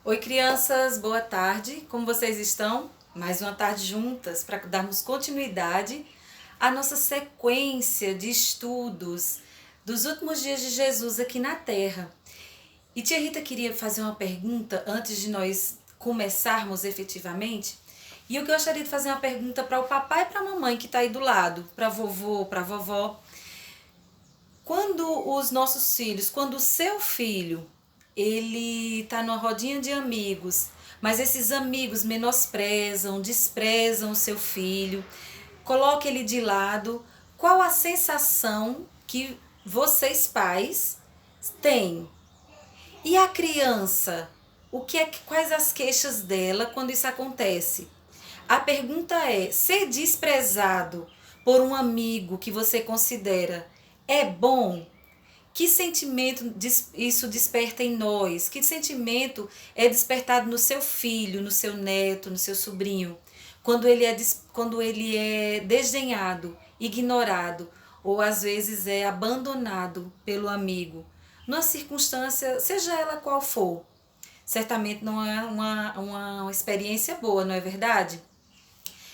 Oi, crianças, boa tarde. Como vocês estão? Mais uma tarde juntas para darmos continuidade à nossa sequência de estudos dos últimos dias de Jesus aqui na Terra. E tia Rita queria fazer uma pergunta antes de nós começarmos efetivamente. E eu gostaria de fazer uma pergunta para o papai e para a mamãe que está aí do lado, para vovô, para vovó. Quando os nossos filhos, quando o seu filho, ele tá numa rodinha de amigos, mas esses amigos menosprezam, desprezam o seu filho, coloca ele de lado, qual a sensação que vocês pais têm? E a criança, quais as queixas dela quando isso acontece? A pergunta é: ser desprezado por um amigo que você considera é bom? Que sentimento isso desperta em nós? Que sentimento é despertado no seu filho, no seu neto, no seu sobrinho, quando ele é desdenhado, ignorado ou às vezes é abandonado pelo amigo, numa circunstância, seja ela qual for? Certamente não é uma experiência boa, não é verdade?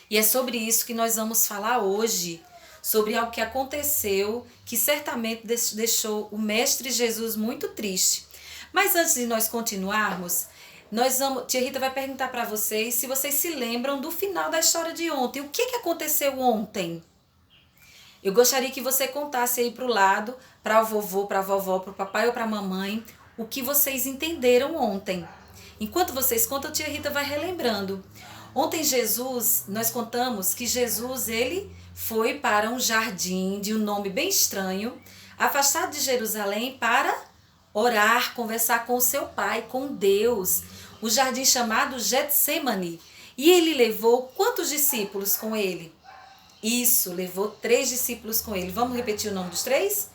E é sobre isso que nós vamos falar hoje, sobre algo que aconteceu, que certamente deixou o Mestre Jesus muito triste. Mas antes de nós continuarmos, tia Rita vai perguntar para vocês se vocês se lembram do final da história de ontem. O que aconteceu ontem? Eu gostaria que você contasse aí para o lado, para o vovô, para a vovó, para o papai ou para a mamãe, o que vocês entenderam ontem. Enquanto vocês contam, a tia Rita vai relembrando. Ontem nós contamos que Jesus, ele foi para um jardim de um nome bem estranho, afastado de Jerusalém para orar, conversar com o seu pai, com Deus. O jardim chamado Getsemane. E ele levou quantos discípulos com ele? Isso, levou 3 discípulos com ele. Vamos repetir o nome dos 3?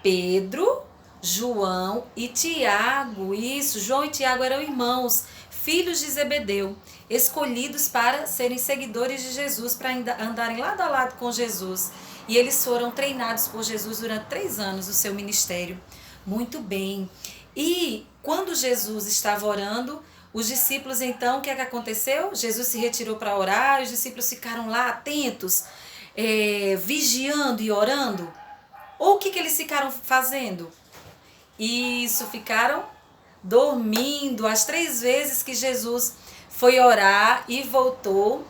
Pedro, João e Tiago. Isso, João e Tiago eram irmãos, filhos de Zebedeu, escolhidos para serem seguidores de Jesus, para andarem lado a lado com Jesus. E eles foram treinados por Jesus durante 3 anos, o seu ministério. Muito bem. E quando Jesus estava orando, os discípulos então, o que é que aconteceu? Jesus se retirou para orar, os discípulos ficaram lá atentos, vigiando e orando. Ou o que eles ficaram fazendo? Isso, ficaram dormindo. As 3 vezes que Jesus foi orar e voltou,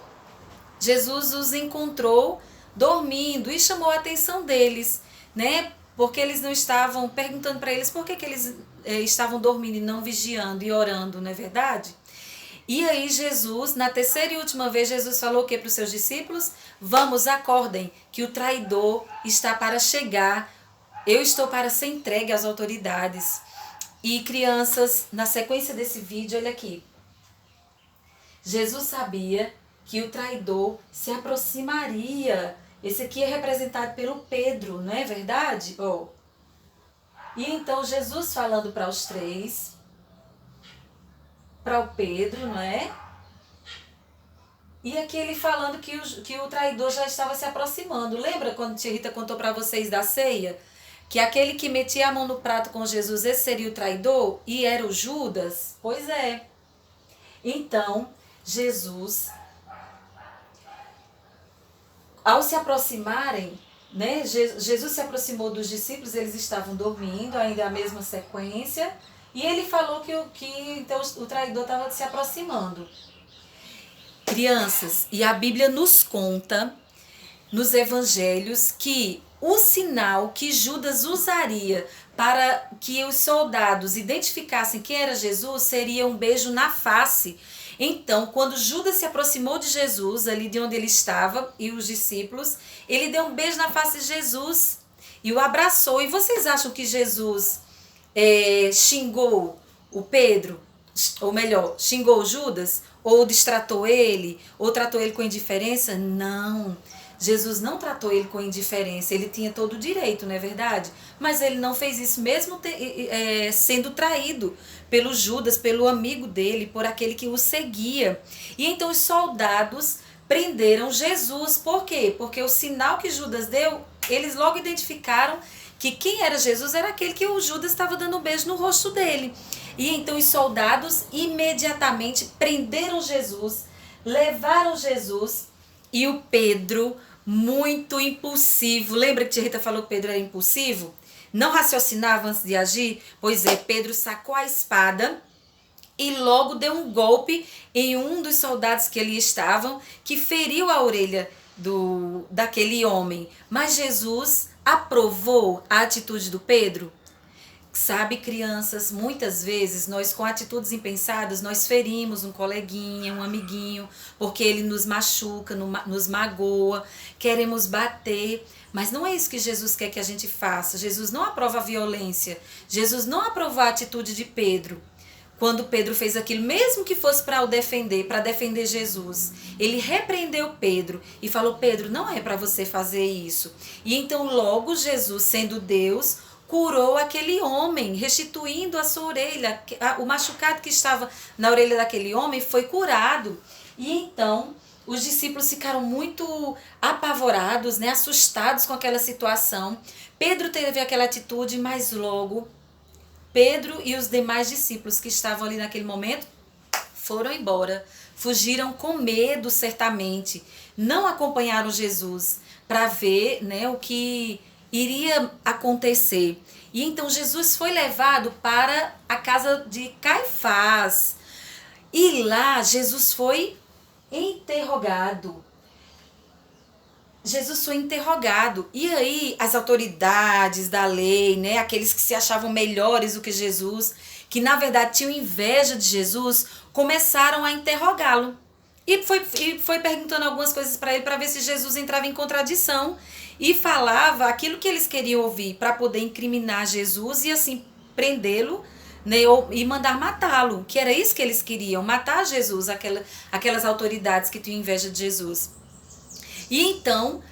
Jesus os encontrou dormindo e chamou a atenção deles, né? Porque eles não estavam perguntando para eles por que eles estavam dormindo e não vigiando e orando, não é verdade? E aí Jesus, na terceira e última vez, Jesus falou o que para os seus discípulos? Vamos, acordem, que o traidor está para chegar. Eu estou para ser entregue às autoridades. E crianças, na sequência desse vídeo, olha aqui. Jesus sabia que o traidor se aproximaria. Esse aqui é representado pelo Pedro, não é verdade? Oh. E então Jesus falando para os 3, para o Pedro, não é? E aqui ele falando que o traidor já estava se aproximando. Lembra quando tia Rita contou para vocês da ceia? Que aquele que metia a mão no prato com Jesus, esse seria o traidor? E era o Judas? Pois é. Então, Jesus, ao se aproximarem, né? Jesus se aproximou dos discípulos, eles estavam dormindo, ainda a mesma sequência, e ele falou que então, o traidor estava se aproximando. Crianças, e a Bíblia nos conta, nos evangelhos, que o sinal que Judas usaria para que os soldados identificassem quem era Jesus seria um beijo na face. Então, quando Judas se aproximou de Jesus, ali de onde ele estava, e os discípulos, ele deu um beijo na face de Jesus e o abraçou. E vocês acham que Jesus xingou o Pedro? Ou melhor, xingou o Judas? Ou destratou ele? Ou tratou ele com indiferença? Não. Jesus não tratou ele com indiferença, ele tinha todo o direito, não é verdade? Mas ele não fez isso mesmo sendo traído pelo Judas, pelo amigo dele, por aquele que o seguia. E então os soldados prenderam Jesus. Por quê? Porque o sinal que Judas deu, eles logo identificaram que quem era Jesus era aquele que o Judas estava dando um beijo no rosto dele. E então os soldados imediatamente prenderam Jesus, levaram Jesus, e o Pedro, muito impulsivo, lembra que tia Rita falou que Pedro era impulsivo? Não raciocinava antes de agir? Pois é, Pedro sacou a espada e logo deu um golpe em um dos soldados que ali estavam, que feriu a orelha daquele homem. Mas Jesus aprovou a atitude do Pedro? Sabe, crianças, muitas vezes nós com atitudes impensadas, nós ferimos um coleguinha, um amiguinho, porque ele nos machuca, nos magoa, queremos bater, mas não é isso que Jesus quer que a gente faça. Jesus não aprova a violência, Jesus não aprovou a atitude de Pedro. Quando Pedro fez aquilo, mesmo que fosse para o defender, para defender Jesus, ele repreendeu Pedro e falou: Pedro, não é para você fazer isso. E então logo Jesus, sendo Deus, curou aquele homem, restituindo a sua orelha. O machucado que estava na orelha daquele homem foi curado. E então os discípulos ficaram muito apavorados, né, assustados com aquela situação. Pedro teve aquela atitude, mas logo Pedro e os demais discípulos que estavam ali naquele momento foram embora, fugiram com medo certamente, não acompanharam Jesus para ver, né, o que iria acontecer. E então Jesus foi levado para a casa de Caifás. E lá Jesus foi interrogado. Jesus foi interrogado. E aí as autoridades da lei, né, aqueles que se achavam melhores do que Jesus, que na verdade tinham inveja de Jesus, começaram a interrogá-lo. E foi perguntando algumas coisas para ele para ver se Jesus entrava em contradição e falava aquilo que eles queriam ouvir para poder incriminar Jesus e assim prendê-lo, né, e mandar matá-lo, que era isso que eles queriam, matar Jesus, aquelas autoridades que tinham inveja de Jesus. E então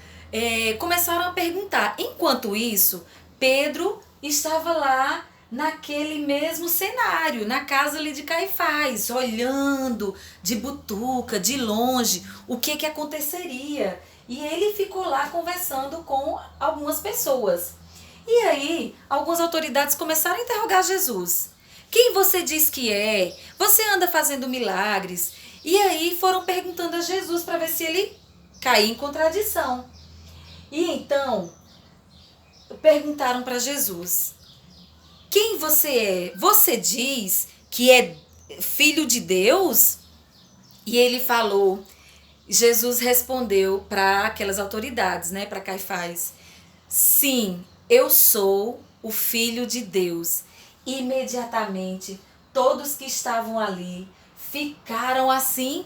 começaram a perguntar. Enquanto isso, Pedro estava lá naquele mesmo cenário, na casa ali de Caifás, olhando de butuca, de longe, o que aconteceria. E ele ficou lá conversando com algumas pessoas. E aí, algumas autoridades começaram a interrogar Jesus. Quem você diz que é? Você anda fazendo milagres? E aí foram perguntando a Jesus para ver se ele caía em contradição. E então, perguntaram para Jesus: quem você é? Você diz que é filho de Deus? E ele falou, Jesus respondeu para aquelas autoridades, né, para Caifás: sim, eu sou o filho de Deus. Imediatamente, todos que estavam ali ficaram assim,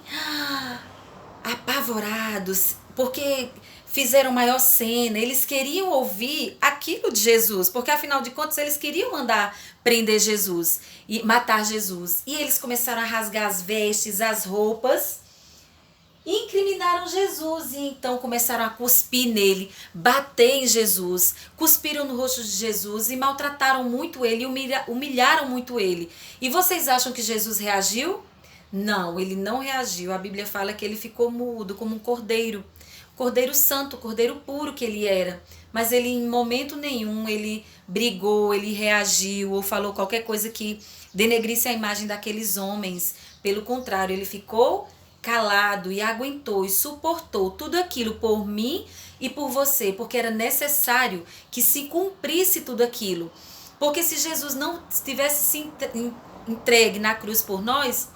apavorados, porque fizeram maior cena, eles queriam ouvir aquilo de Jesus, porque afinal de contas eles queriam mandar prender Jesus e matar Jesus. E eles começaram a rasgar as vestes, as roupas, e incriminaram Jesus, e então começaram a cuspir nele, bater em Jesus, cuspiram no rosto de Jesus e maltrataram muito ele, humilharam muito ele. E vocês acham que Jesus reagiu? Não, ele não reagiu. A Bíblia fala que ele ficou mudo, como um cordeiro. Cordeiro santo, cordeiro puro que ele era. Mas ele em momento nenhum ele brigou, ele reagiu ou falou qualquer coisa que denegrisse a imagem daqueles homens. Pelo contrário, ele ficou calado e aguentou e suportou tudo aquilo por mim e por você, porque era necessário que se cumprisse tudo aquilo. Porque se Jesus não tivesse se entregue na cruz por nós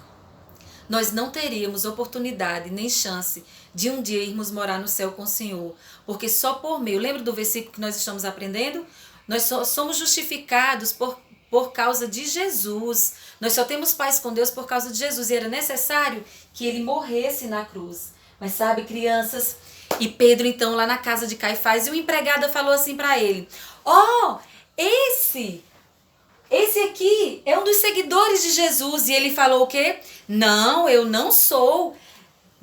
não teríamos oportunidade nem chance de um dia irmos morar no céu com o Senhor. Porque só por meio, lembra do versículo que nós estamos aprendendo? Nós só somos justificados por causa de Jesus. Nós só temos paz com Deus por causa de Jesus. E era necessário que ele morresse na cruz. Mas sabe, crianças, e Pedro então lá na casa de Caifás, e o empregado falou assim para ele: ó, esse aqui é um dos seguidores de Jesus. E ele falou o quê? Não, eu não sou.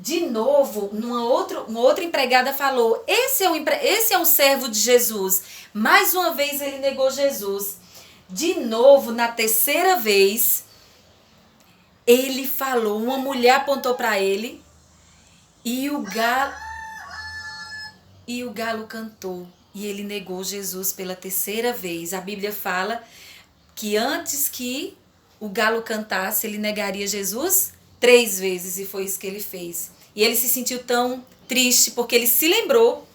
De novo, uma outra empregada falou: esse é um servo de Jesus. Mais uma vez ele negou Jesus. De novo, na terceira vez, ele falou, uma mulher apontou para ele e o galo cantou. e ele negou Jesus pela terceira vez. A Bíblia fala que antes que o galo cantasse, ele negaria Jesus 3 vezes, e foi isso que ele fez. E ele se sentiu tão triste porque ele se lembrou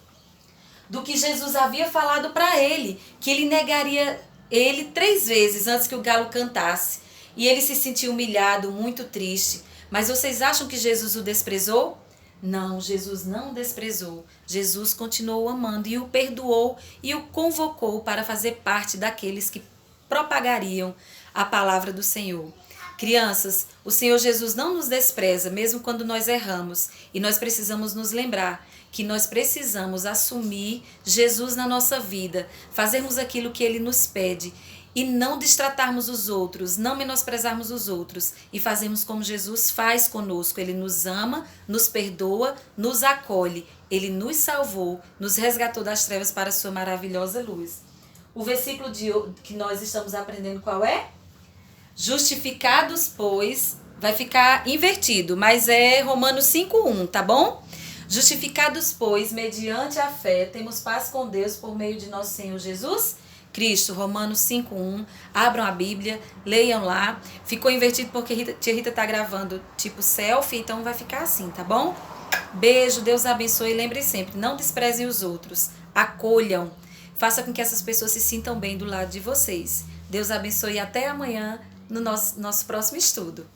do que Jesus havia falado para ele, que ele negaria ele 3 vezes antes que o galo cantasse. E ele se sentiu humilhado, muito triste. Mas vocês acham que Jesus o desprezou? Não, Jesus não o desprezou. Jesus continuou amando e o perdoou e o convocou para fazer parte daqueles que propagariam a palavra do Senhor. Crianças, o Senhor Jesus não nos despreza, mesmo quando nós erramos. E nós precisamos nos lembrar que nós precisamos assumir Jesus na nossa vida, fazermos aquilo que Ele nos pede e não destratarmos os outros, não menosprezarmos os outros e fazermos como Jesus faz conosco. Ele nos ama, nos perdoa, nos acolhe. Ele nos salvou, nos resgatou das trevas para a sua maravilhosa luz. O versículo que nós estamos aprendendo qual é? Justificados, pois, vai ficar invertido, mas é Romanos 5:1, tá bom? Justificados, pois, mediante a fé, temos paz com Deus por meio de nosso Senhor Jesus Cristo. Romanos 5:1. Abram a Bíblia, leiam lá. Ficou invertido porque tia Rita tá gravando tipo selfie, então vai ficar assim, tá bom? Beijo, Deus abençoe e lembre sempre, não desprezem os outros, acolham. Faça com que essas pessoas se sintam bem do lado de vocês. Deus abençoe e até amanhã no nosso próximo estudo.